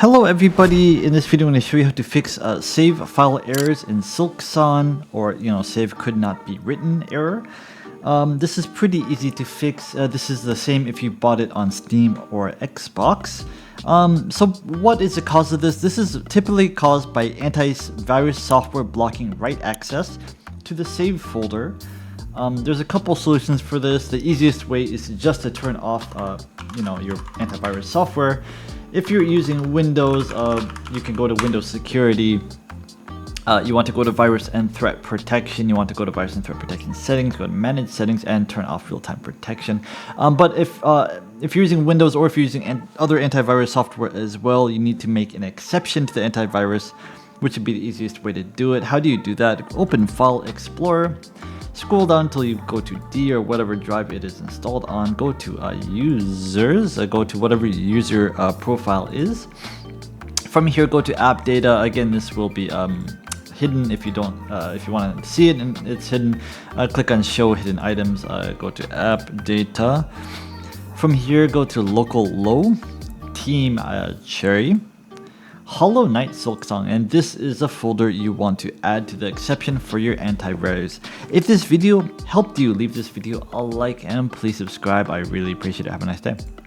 Hello everybody, in this video I'm going to show you how to fix save file errors in Silkson, or save could not be written error. This is pretty easy to fix. This is the same if you bought it on Steam or Xbox. So what is the cause of this? This is typically caused by antivirus software blocking write access to the save folder. There's a couple solutions for this. The easiest way is just to turn off your antivirus software. If you're using Windows, you can go to Windows Security. You want to go to Virus and Threat Protection. You want to go to Virus and Threat Protection Settings, go to Manage Settings, and turn off Real-Time Protection. But if you're using Windows or if you're using other antivirus software as well, you need to make an exception to the antivirus, which would be the easiest way to do it. How do you do that? Open File Explorer. Scroll down until you go to D or whatever drive it is installed on. Go to Users. Go to whatever your user profile is. From here, go to App Data. Again, this will be hidden if you don't. If you want to see it and it's hidden, click on Show Hidden Items. Go to App Data. From here, go to Local Low, Team Cherry, Hollow Knight Silksong, and this is a folder you want to add to the exception for your antivirus. If this video helped you, leave this video a like and please subscribe. I really appreciate it. Have a nice day.